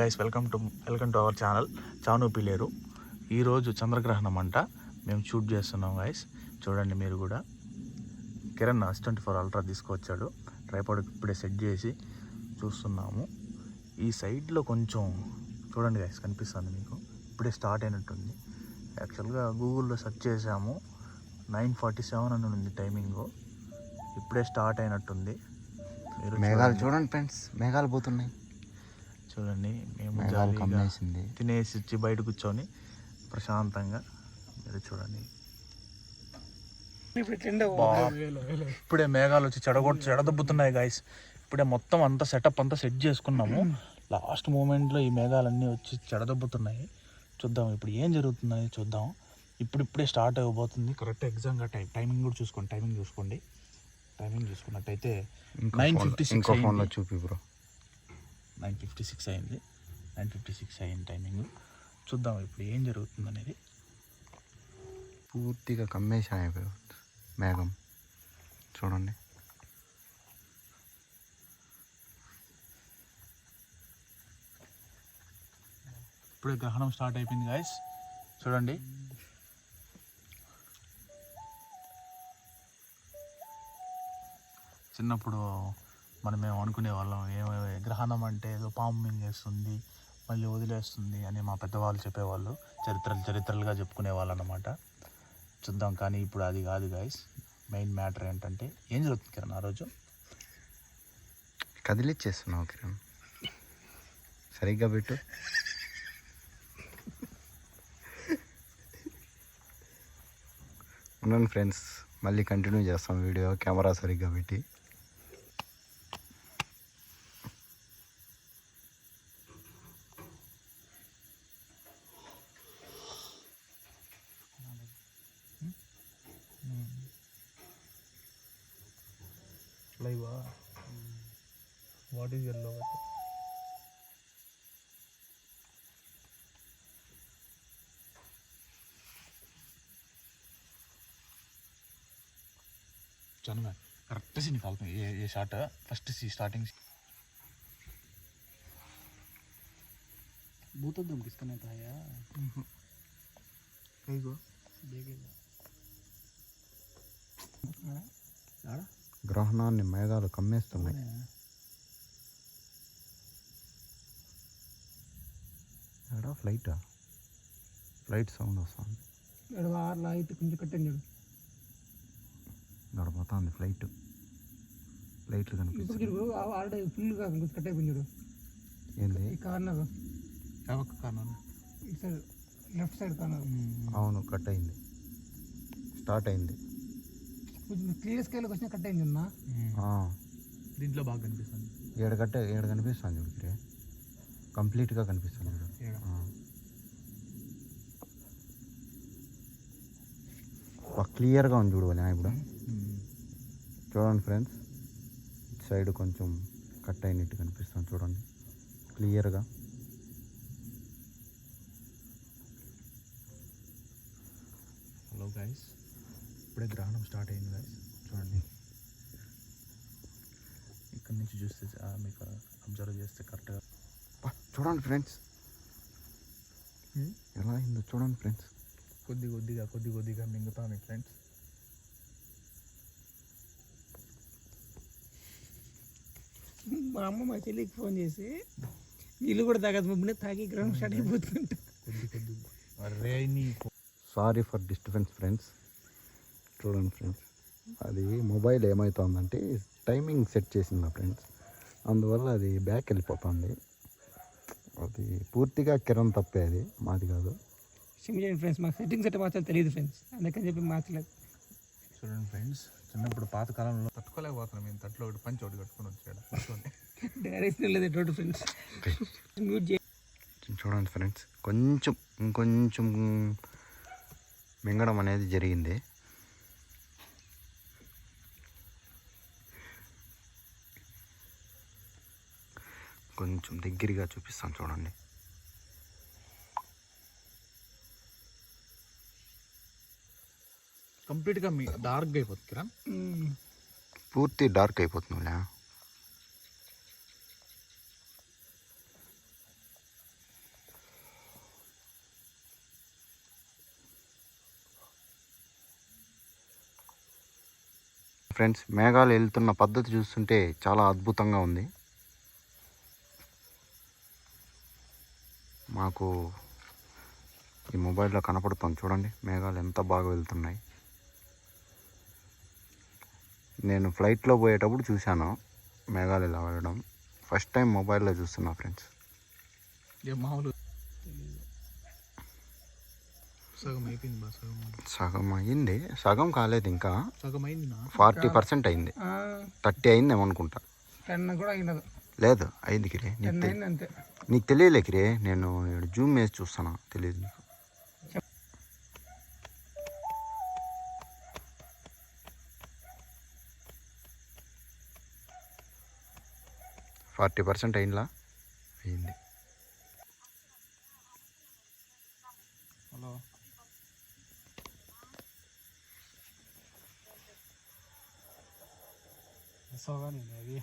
Guys welcome to our channel Chanu Pileru. ఈరోజు చంద్రగ్రహణం అంట మేము షూట్ చేస్తున్నాం గైస్. చూడండి మీరు కూడా. కిరణ్ S24 అల్ట్రా తీసుకొచ్చాడు. ట్రైపాడ్ ఇప్పుడే సెట్ చేసి చూస్తున్నాము. ఈ సైడ్లో కొంచెం చూడండి గైస్, కనిపిస్తుంది మీకు. ఇప్పుడే స్టార్ట్ అయినట్టుంది. యాక్చువల్గా గూగుల్లో సెర్చ్ చేసాము, 9:47 అని ఉంది టైమింగ్. ఇప్పుడే స్టార్ట్ అయినట్టుంది. మీరు మేఘాలు చూడండి ఫ్రెండ్స్, మేఘాలు పోతున్నాయి చూడండి. మేము తినేసి వచ్చి బయట కూర్చొని ప్రశాంతంగా మీరు చూడండి. ఇప్పుడే మేఘాలు వచ్చి చెడదొబ్బుతున్నాయి గాయస్. ఇప్పుడే మొత్తం అంతా సెటప్ అంతా సెట్ చేసుకున్నాము. లాస్ట్ మూమెంట్లో ఈ మేఘాలన్నీ వచ్చి చెడదొబ్బుతున్నాయి. చూద్దాం ఇప్పుడు ఏం జరుగుతుందని చూద్దాం. ఇప్పుడే స్టార్ట్ అయిపోతుంది. కరెక్ట్ ఎగ్జాక్ట్గా టైమింగ్ కూడా చూసుకోండి. టైమింగ్ చూసుకున్నట్టయితే 9:56 చూపి బ్రో. 9:56 అయింది. 9:56 అయింది టైమింగ్. చూద్దాం ఇప్పుడు ఏం జరుగుతుంది అనేది. పూర్తిగా కమ్మేసాయి మేఘం చూడండి. ఇప్పుడే గ్రహణం స్టార్ట్ అయిపోయింది గాయస్. చూడండి చిన్నప్పుడు మేము అనుకునే వాళ్ళం, గ్రహణం అంటే ఏదో పాము మింగేస్తుంది మళ్ళీ వదిలేస్తుంది అని మా పెద్దవాళ్ళు చెప్పేవాళ్ళు. చరిత్రలుగా చెప్పుకునే వాళ్ళు అన్నమాట. చూద్దాం. కానీ ఇప్పుడు అది కాదు గాయస్. మెయిన్ మ్యాటర్ ఏంటంటే ఏం జరుగుతుంది కిరణ్ ఆ రోజు? కదిలిచ్చేస్తున్నావు కిరణ్, సరిగ్గా పెట్టు. ఉన్నాను ఫ్రెండ్స్, మళ్ళీ కంటిన్యూ చేస్తాం వీడియో. కెమెరా సరిగ్గా పెట్టి. Live what is yellow? చనుగా కరెక్ట్ సీన్ కాలుతుంది. ఏ షాట్ ఫస్ట్ స్టార్టింగ్ भूतों किसका था यार? గ్రహణాన్ని మేఘాలు కమ్మేస్తున్నాయి. ఎడా ఫ్లైట్ సౌండ్ వస్తుంది. కొంచెం కట్టండి గడపోతుంది ఫ్లైట్లు కనిపిస్తుంది. ఆల్రెడీ ఫుల్గా కట్ అయిపోయింది. ఏంది ఈ కార్నర్, ఇటు సైడ్ లెఫ్ట్ సైడ్ కార్నర్. అవును, కట్ అయింది. స్టార్ట్ అయింది. కొంచెం క్లియర్ స్కేల్కి వచ్చినా కట్ అయింది అన్న. దీంట్లో బాగా కనిపిస్తుంది. ఏడు కనిపిస్తుంది చూడు, కంప్లీట్గా కనిపిస్తుంది. క్లియర్గా ఉంది చూడు ఇప్పుడు. చూడండి ఫ్రెండ్స్, సైడ్ కొంచెం కట్ అయినట్టు కనిపిస్తుంది చూడండి క్లియర్గా. హలో గైస్, ఇప్పుడే గ్రహణం స్టార్ట్ అయింది గైస్. చూడండి ఇక్కడ నుంచి చూస్తే మీకు అబ్జర్వ్ చేస్తే కరెక్ట్గా చూడండి ఫ్రెండ్స్ ఎలా అయిందో చూడండి ఫ్రెండ్స్. కొద్దిగా మింగుతాను ఫ్రెండ్స్. మా అమ్మ మా చెల్లికి ఫోన్ చేసి నీళ్ళు కూడా తాగదు మమ్మల్ని, తాగి గ్రహణం స్టార్ట్ అయిపోతుంట. Sorry for disturbance friends. చూడండి ఫ్రెండ్స్, అది మొబైల్ ఏమవుతుందంటే టైమింగ్ సెట్ చేసింది ఫ్రెండ్స్, అందువల్ల అది బ్యాక్ వెళ్ళిపోతుంది. అది పూర్తిగా కిరణ్ తప్పే, అది మాది కాదు. క్షమించండి ఫ్రెండ్స్, మాకు సెట్టింగ్స్ అంటే మార్చాలి తెలియదు ఫ్రెండ్స్, అందుకని చెప్పి మార్చలేదు. చూడండి ఫ్రెండ్స్, చిన్నప్పుడు పాతకాలంలో తట్టుకోలేకపోతున్నాం. మేము తట్లో ఒకటి పంచి ఒకటి కట్టుకుని వచ్చాడు. ఫ్రెండ్స్ చూడండి ఫ్రెండ్స్, ఇంకొంచెం మింగడం అనేది జరిగింది. కొంచెం దగ్గరగా చూపిస్తాను చూడండి. కంప్లీట్గా డార్క్గా అయిపోతుంది. పూర్తి డార్క్ అయిపోతుంది. ఫ్రెండ్స్, మేఘాలు వెళ్తున్న పద్ధతి చూస్తుంటే చాలా అద్భుతంగా ఉంది. మాకు ఈ మొబైల్లో కనపడుతుంది చూడండి, మేఘాలు ఎంత బాగా వెళ్తున్నాయి. నేను ఫ్లైట్లో పోయేటప్పుడు చూశాను మేఘాలు ఇలా వెళ్ళడం. ఫస్ట్ టైం మొబైల్లో చూస్తున్నా ఫ్రెండ్స్. మామూలు సగం అయిపోయింది బా, సగం అయింది, సగం కాలేదు ఇంకా. సగం అయింది 40% అయింది. 30 అయింది ఏమనుకుంటా. 10 కూడా అయినది లేదు, అయింది కిరే. అంతే. నీకు తెలియలే కిరే, నేను జూమ్ వేసి చూస్తాను, తెలియదు నీకు. 40% అయిందా? అయింది. హలో సోగాని అది